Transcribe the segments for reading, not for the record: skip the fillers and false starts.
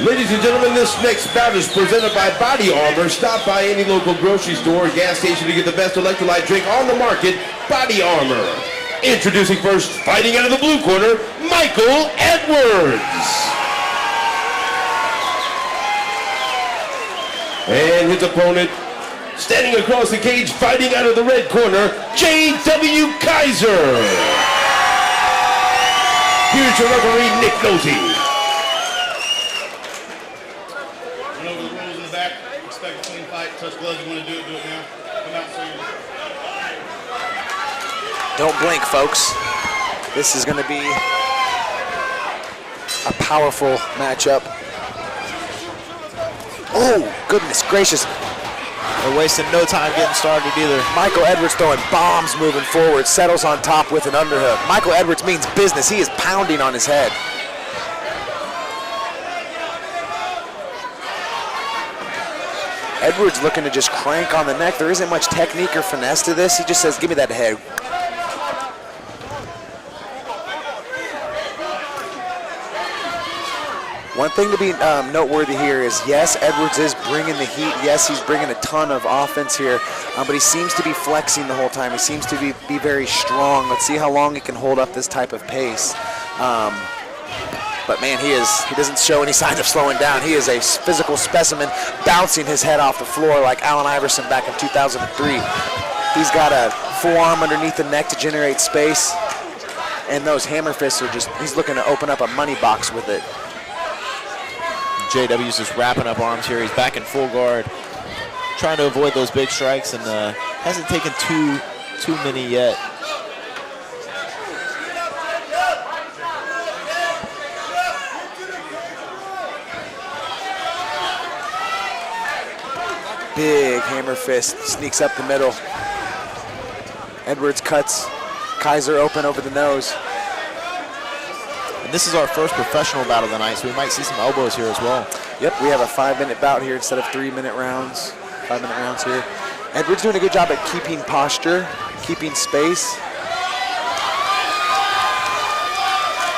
Ladies and gentlemen, this next bout is presented by Body Armor. Stop by any local grocery store or gas station to get the best electrolyte drink on the market, Body Armor. Introducing first, fighting out of the blue corner, Michael Edwards. And his opponent, standing across the cage, fighting out of the red corner, J.W. Kiser. Here's your referee, Nick Nosey. Expect a clean fight. Touch gloves. You want to do it now. Come out so you. Don't blink, folks. This is going to be a powerful matchup. Oh, goodness gracious. They're wasting no time getting started either. Michael Edwards throwing bombs moving forward, settles on top with an underhook. Michael Edwards means business. He is pounding on his head. Edwards looking to just crank on the neck. There isn't much technique or finesse to this. He just says, give me that head. One thing to be noteworthy here is, yes, Edwards is bringing the heat. Yes, he's bringing a ton of offense here, but he seems to be flexing the whole time. He seems to be very strong. Let's see how long he can hold up this type of pace. But man, he doesn't show any signs of slowing down. He is a physical specimen, bouncing his head off the floor like Allen Iverson back in 2003. He's got a forearm underneath the neck to generate space, and those hammer fists are he's looking to open up a money box with it. JW's just wrapping up arms here. He's back in full guard, trying to avoid those big strikes, and hasn't taken too many yet. Big hammer fist, sneaks up the middle. Edwards cuts Kiser open over the nose. And this is our first professional bout of the night, so we might see some elbows here as well. Yep, we have a 5-minute bout here instead of 3-minute rounds. 5-minute rounds here. Edwards doing a good job at keeping posture, keeping space.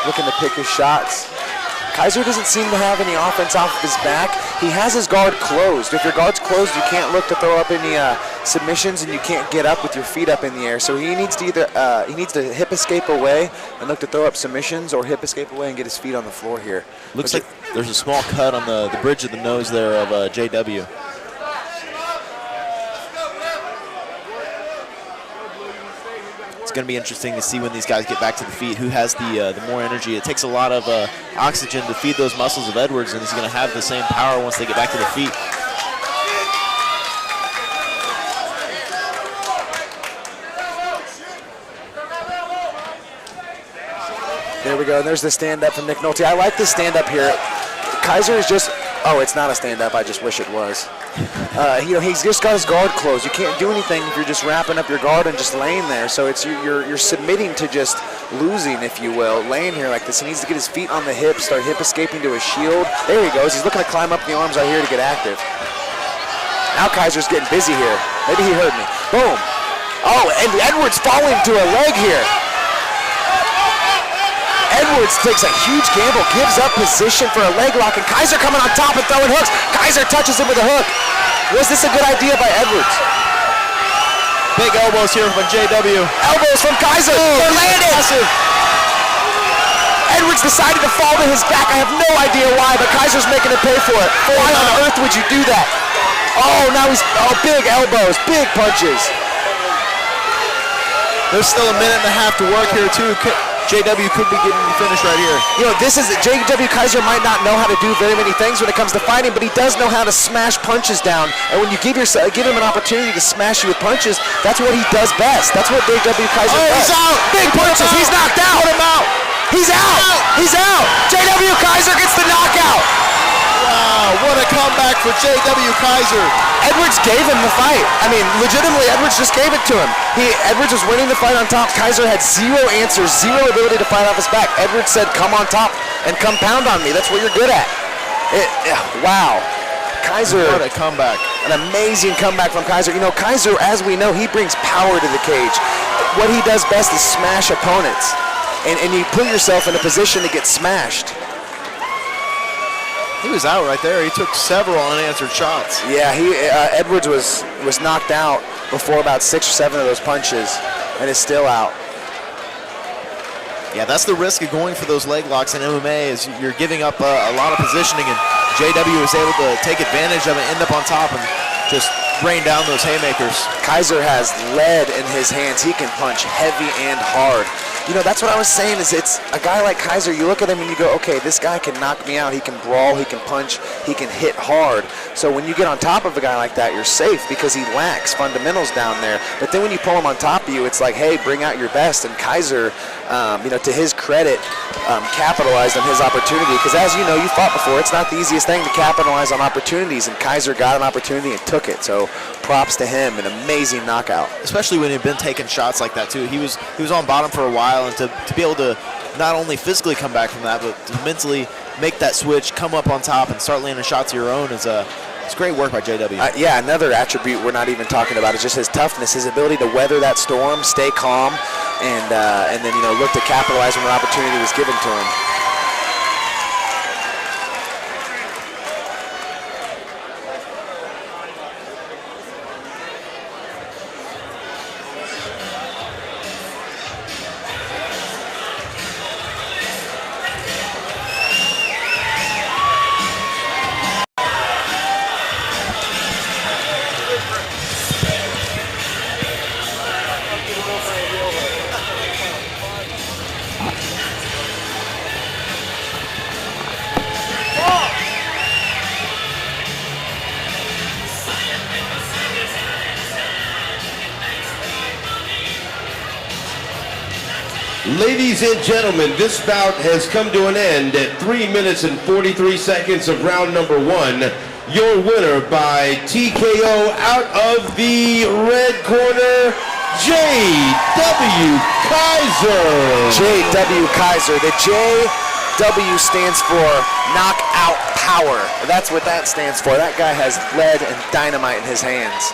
Looking to pick his shots. Kiser doesn't seem to have any offense off of his back. He has his guard closed. If your guard's closed, you can't look to throw up any submissions, and you can't get up with your feet up in the air. So he needs to either hip escape away and look to throw up submissions, or hip escape away and get his feet on the floor here. Looks like there's a small cut on the bridge of the nose there of JW. It's going to be interesting to see when these guys get back to the feet who has the more energy. It takes a lot of oxygen to feed those muscles of Edwards, and he's going to have the same power once they get back to the feet. There we go. And there's the stand-up from Nick Nolte. I like this stand-up here. Kiser is just, oh, it's not a stand-up. I just wish it was. He's just got his guard closed. You can't do anything if you're just wrapping up your guard and just laying there. So it's you're submitting to just losing, if you will, laying here like this. He needs to get his feet on the hips, start hip escaping to his shield. There he goes. He's looking to climb up the arms right here to get active. Now Kiser's getting busy here. Maybe he heard me. Boom. Oh, and Edwards falling to a leg here. Edwards takes a huge gamble, gives up position for a leg lock, and Kiser coming on top and throwing hooks. Kiser touches him with a hook. Was this a good idea by Edwards? Big elbows here from JW. Elbows from Kiser. They're landed. Massive. Edwards decided to fall to his back. I have no idea why, but Kiser's making it pay for it. Why on earth would you do that? Oh, now big elbows, big punches. There's still a minute and a half to work here, too. JW could be getting the finish right here. JW Kiser might not know how to do very many things when it comes to fighting, but he does know how to smash punches down. And when you give him an opportunity to smash you with punches, that's what he does best. That's what JW Kiser does. He's out. Big punches. He's knocked out. Put him out. He's out. He's out. JW Kiser gets the knockout. Wow, what a comeback for JW Kiser. Edwards gave him the fight. I mean, legitimately, Edwards just gave it to him. Edwards was winning the fight on top. Kiser had zero answers, zero ability to fight off his back. Edwards said, come on top and come pound on me. That's what you're good at. Wow. Kiser. What a comeback. An amazing comeback from Kiser. Kiser, as we know, he brings power to the cage. What he does best is smash opponents. And you put yourself in a position to get smashed. He was out right there. He took several unanswered shots. Yeah, Edwards was knocked out before about 6 or 7 of those punches, and is still out. Yeah, that's the risk of going for those leg locks in MMA is you're giving up a lot of positioning, and JW was able to take advantage of it, end up on top, and just rain down those haymakers. Kiser has lead in his hands. He can punch heavy and hard. You know, that's what I was saying is it's a guy like Kiser, you look at him and you go, okay, this guy can knock me out. He can brawl, he can punch, he can hit hard. So when you get on top of a guy like that, you're safe because he lacks fundamentals down there. But then when you pull him on top of you, it's like, hey, bring out your best. And Kiser, you know, to his credit, capitalized on his opportunity. Because as you know, you fought before, it's not the easiest thing to capitalize on opportunities. And Kiser got an opportunity and took it. So props to him, an amazing knockout. Especially when he'd been taking shots like that too. He was on bottom for a while, and to be able to not only physically come back from that, but to mentally make that switch, come up on top, and start landing shots of your own is it's great work by JW. Yeah, another attribute we're not even talking about is just his toughness, his ability to weather that storm, stay calm, and then look to capitalize when an opportunity was given to him. Ladies and gentlemen, this bout has come to an end at 3 minutes and 43 seconds of round number 1. Your winner by TKO out of the red corner, J.W. Kiser. J.W. Kiser. The J.W. stands for knockout power. That's what that stands for. That guy has lead and dynamite in his hands.